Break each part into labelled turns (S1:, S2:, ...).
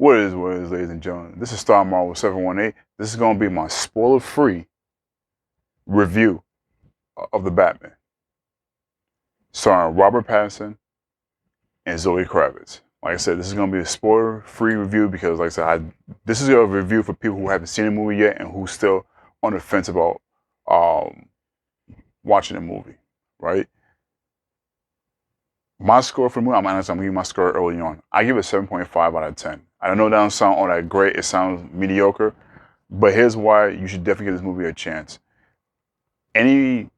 S1: what it is, ladies and gentlemen. This is Star Marvel 718. This is going to be my spoiler-free review of the Batman, starring Robert Pattinson and Zoe Kravitz. Like I said, this is going to be a spoiler-free review because, like I said, this is a review for people who haven't seen the movie yet and who's still on the fence about watching the movie, right? My score for the movie, I'm honest, I'm giving my score early on. I give it 7.5 out of 10. I know that doesn't sound all that great. It sounds mediocre. But here's why you should definitely give this movie a chance. Any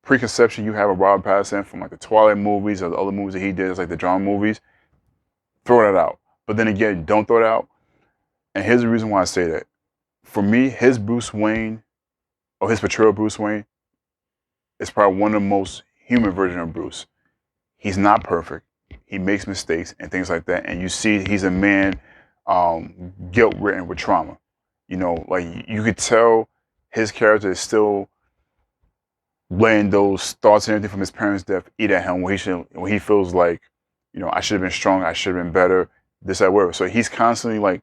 S1: preconception you have of Rob Pattinson from like the Twilight movies or the other movies that he did, like the drama movies, throw that out. But then again, don't throw it out. And here's the reason why I say that. For me, his Bruce Wayne, or his portrayal of Bruce Wayne, is probably one of the most human versions of Bruce. He's not perfect. He makes mistakes and things like that. And you see he's a man guilt-ridden with trauma. You know, like you could tell his character is still letting those thoughts and everything from his parents' death eat at him when he feels like, you know, I should have been stronger, I should have been better, this, that, whatever. So he's constantly like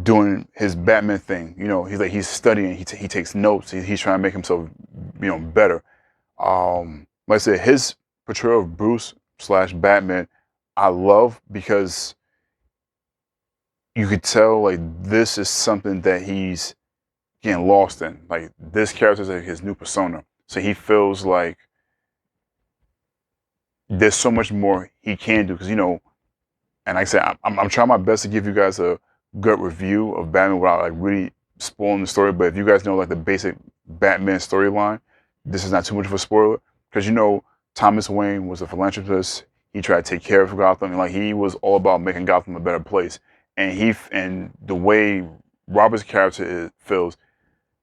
S1: doing his Batman thing. You know, he's studying, he takes notes, he's trying to make himself, you know, better. Like I said, his portrayal of Bruce / Batman, I love because you could tell like this is something that he's getting lost in. Like this character is like his new persona. So he feels like there's so much more he can do. Because, you know, and like I said, I'm trying my best to give you guys a good review of Batman without like really spoiling the story. But if you guys know like the basic Batman storyline, this is not too much of a spoiler. Because, you know, Thomas Wayne was a philanthropist. He tried to take care of Gotham, and like he was all about making Gotham a better place. And the way Robert's character feels,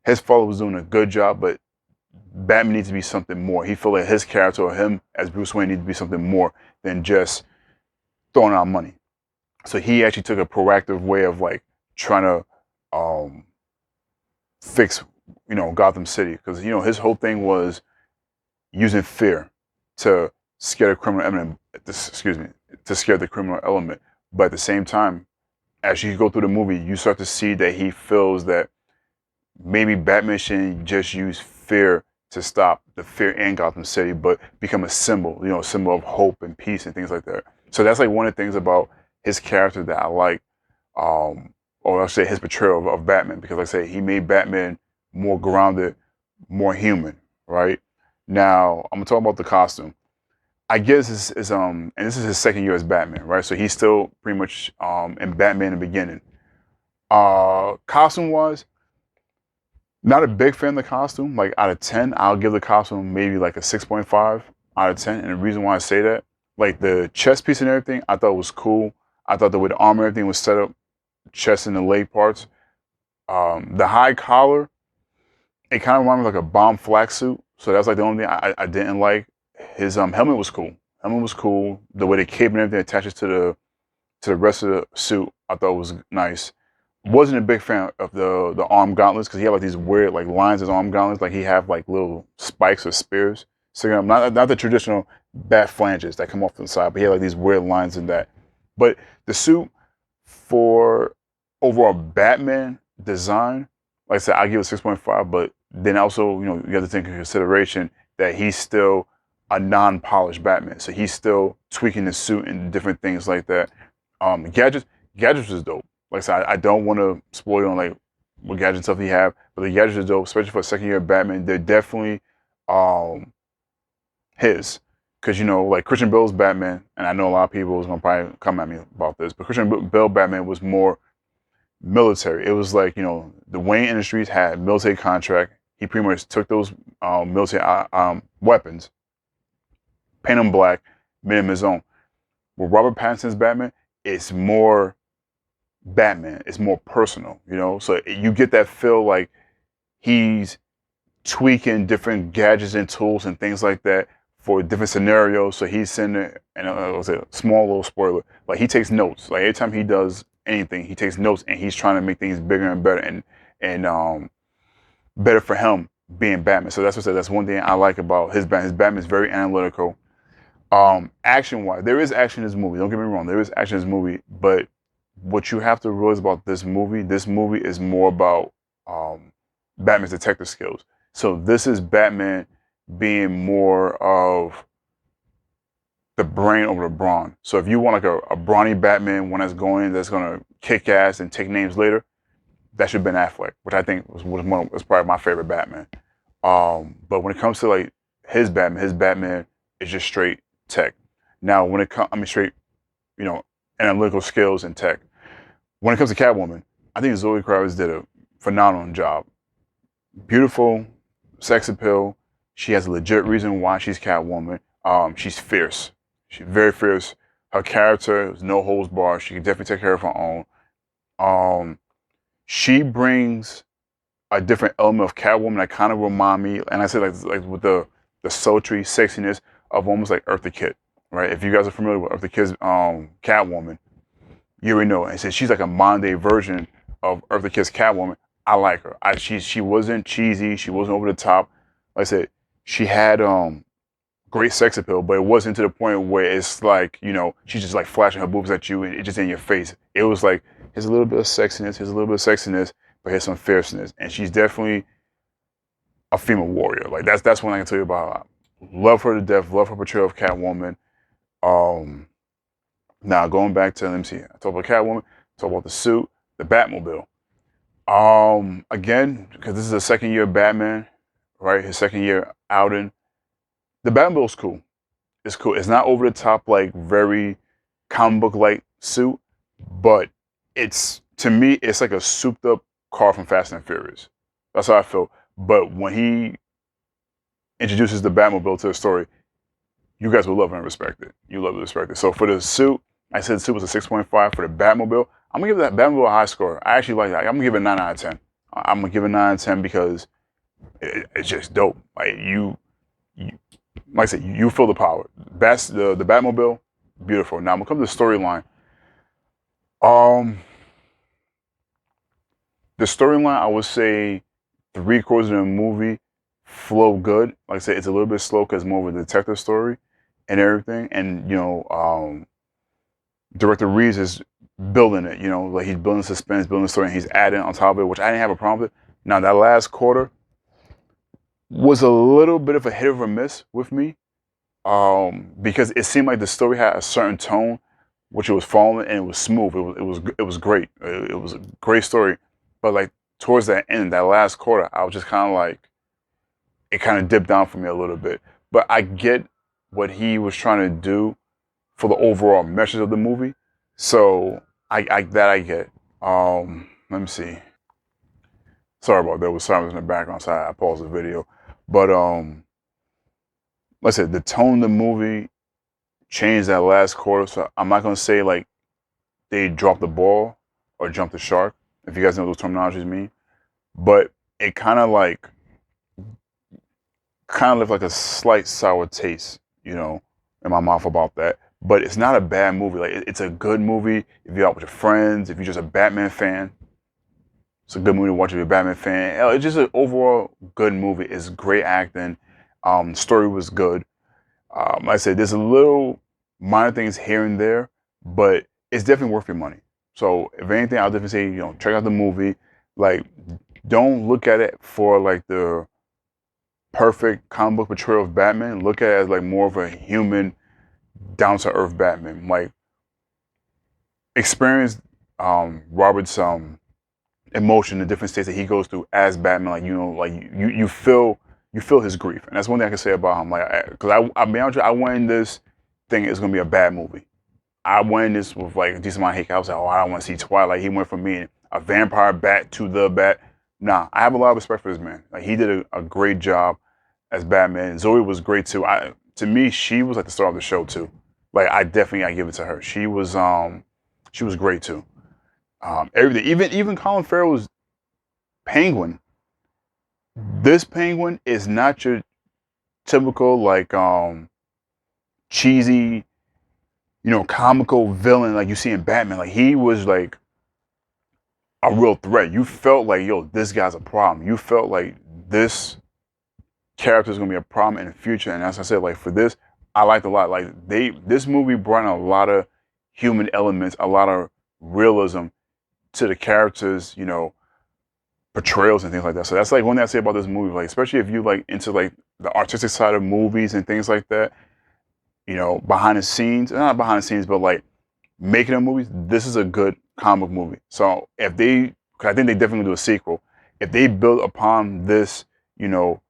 S1: his father was doing a good job, but Batman needs to be something more. He felt like his character or him as Bruce Wayne needs to be something more than just throwing out money. So he actually took a proactive way of like trying to fix, you know, Gotham City, because, you know, his whole thing was using fear to scare the criminal element. To scare the criminal element. But at the same time, as you go through the movie, you start to see that he feels that maybe Batman shouldn't just use fear to stop the fear in Gotham City, but become a symbol, you know, a symbol of hope and peace and things like that. So that's like one of the things about his character that I like, or I'll say his portrayal of Batman, because like I say, he made Batman more grounded, more human, right? Now, I'm gonna talk about the costume. I guess and this is his second year as Batman, right? So he's still pretty much in Batman in the beginning. Costume wise, not a big fan of the costume. Like out of 10, I'll give the costume maybe like a 6.5 out of 10. And the reason why I say that, like the chest piece and everything, I thought was cool. I thought the way the arm and everything was set up, chest and the leg parts. The high collar, it kind of reminded me of like a bomb flak suit. So that's like the only thing I didn't like. His helmet was cool. Helmet was cool. The way the cape and everything attaches to the rest of the suit, I thought was nice. Wasn't a big fan of the arm gauntlets because he had like these weird like lines as arm gauntlets. Like he have like little spikes or spears sticking up. Not the traditional bat flanges that come off to the side, but he had like these weird lines in that. But the suit for overall Batman design, like I said, I give it 6.5. But then also, you know, you have to take into consideration that he's still a non-polished Batman. So he's still tweaking the suit and different things like that. Gadgets is dope. Like I said, I don't want to spoil on like what gadget stuff he have, but the gadgets are dope, especially for a second year Batman. They're definitely his. Because, you know, like Christian Bale's Batman, and I know a lot of people is going to probably come at me about this, but Christian Bale Batman was more military. It was like, you know, the Wayne Industries had military contract. He pretty much took those military weapons, paint them black, made him his own. With Robert Pattinson's Batman, it's more Batman. It's more personal, you know? So you get that feel like he's tweaking different gadgets and tools and things like that for different scenarios. So he's sending, and I'll say a small little spoiler, like he takes notes. Like every time he does anything, he takes notes and he's trying to make things bigger and better and better for him being Batman. So that's what I said. That's one thing I like about his Batman. His Batman is very analytical. Action-wise, there is action in this movie. Don't get me wrong. There is action in this movie, but what you have to realize about this movie is more about Batman's detective skills. So this is Batman being more of the brain over the brawn. So if you want like a brawny Batman, one that's gonna kick ass and take names later, that should have been Affleck, which I think was probably my favorite Batman. But when it comes to like his Batman is just straight tech. Now when it comes, I mean straight, you know, analytical skills and tech. When it comes to Catwoman, I think Zoe Kravitz did a phenomenal job. Beautiful, sex appeal. She has a legit reason why she's Catwoman. She's fierce. She's very fierce. Her character is no holds barred. She can definitely take care of her own. She brings a different element of Catwoman that kind of remind me, and I say like with the sultry sexiness of almost like Eartha Kitt, right? If you guys are familiar with Eartha Kitt's Catwoman, you already know. And since she's like a modern day version of Eartha Kitt's Catwoman, I like her. She wasn't cheesy. She wasn't over the top. Like I said, she had great sex appeal, but it wasn't to the point where it's like, you know, she's just like flashing her boobs at you and it's just in your face. It was like, here's a little bit of sexiness, but here's some fierceness. And she's definitely a female warrior. Like that's one I can tell you about. Love her to death. Love her portrayal of Catwoman. Now going back to, let me see. I talk about Catwoman. Talk about the suit, the Batmobile. Again, because this is the second year of Batman, right? His second year outing. The Batmobile's cool. It's cool. It's not over the top, like very comic book like suit, but to me, it's like a souped up car from Fast and Furious. That's how I feel. But when he introduces the Batmobile to the story, you guys will love and respect it. You love and respect it. So for the suit, I said the suit was a 6.5. For the Batmobile, I'm gonna give that Batmobile a high score. I actually like that. I'm gonna give it a 9 out of 10. I'm gonna give it a 9 out of 10 because it's just dope. Like like I said, you feel the power. The Batmobile, beautiful. Now when it comes to the storyline, the storyline, I would say 3/4 of the movie flow good. Like I said, it's a little bit slow because it's more of a detective story and everything. And you know, director Reeves is building it. You know, like he's building suspense, building the story, and he's adding on top of it, which I didn't have a problem with. Now that last quarter was a little bit of a hit or a miss with me, because it seemed like the story had a certain tone, which it was following, and it was smooth. It was great. It was a great story, but like towards that end, that last quarter, I was just kind of like, it kind of dipped down for me a little bit. But I get what he was trying to do for the overall message of the movie, so I get. Let me see. Sorry about that. There was silence in the background, so I paused the video. But like I said, the tone of the movie changed that last quarter. So I'm not gonna say like they dropped the ball or jumped the shark, if you guys know what those terminologies mean. But it kind of left like a slight sour taste, you know, in my mouth about that. But it's not a bad movie. Like it's a good movie if you're out with your friends, if you're just a Batman fan. It's a good movie to watch if you're a Batman fan. It's just an overall good movie. It's great acting. Story was good. Like I said, there's a little minor things here and there, but it's definitely worth your money. So if anything, I'll definitely say, you know, check out the movie. Like, don't look at it for like the perfect comic book portrayal of Batman. Look at it as like more of a human, down to earth Batman. Like, experience Robert's emotion, the different states that he goes through as Batman. Like, you know, like you feel his grief, and that's one thing I can say about him. Like, because I'll be honest with you, I went in this thing it's gonna be a bad movie. I went in this with like a decent amount of hate. I was like, oh, I don't want to see Twilight. He went from being a vampire bat to the bat. Nah, I have a lot of respect for this man. Like, he did a great job as Batman. Zoe was great too. To me, she was like the star of the show too. Like, I give it to her. She was great too. Everything, even Colin Farrell's Penguin. This Penguin is not your typical like cheesy, you know, comical villain like you see in Batman. Like, he was like a real threat. You felt like, yo, this guy's a problem. You felt like this character is gonna be a problem in the future. And as I said, like, for this, I liked a lot. Like, this movie brought in a lot of human elements, a lot of realism to the characters, you know, portrayals and things like that. So that's like one thing I say about this movie, like especially if you like into like the artistic side of movies and things like that, you know, behind the scenes, not behind the scenes, but like making a movie, this is a good comic movie. So if they, cause I think they definitely do a sequel, if they build upon this, you know,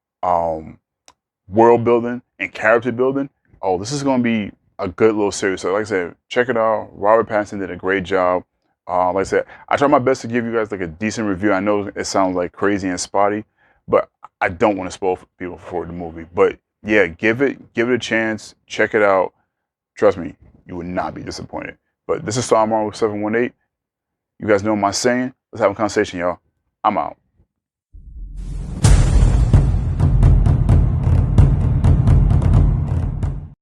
S1: world building and character building, oh, this is going to be a good little series. So like I said, check it out. Robert Pattinson did a great job. Like I said, I try my best to give you guys like a decent review. I know it sounds like crazy and spotty, but I don't want to spoil people for the movie. But yeah, give it a chance. Check it out. Trust me, you would not be disappointed. But this is Star Marvel 718. You guys know my saying. Let's have a conversation, y'all. I'm out.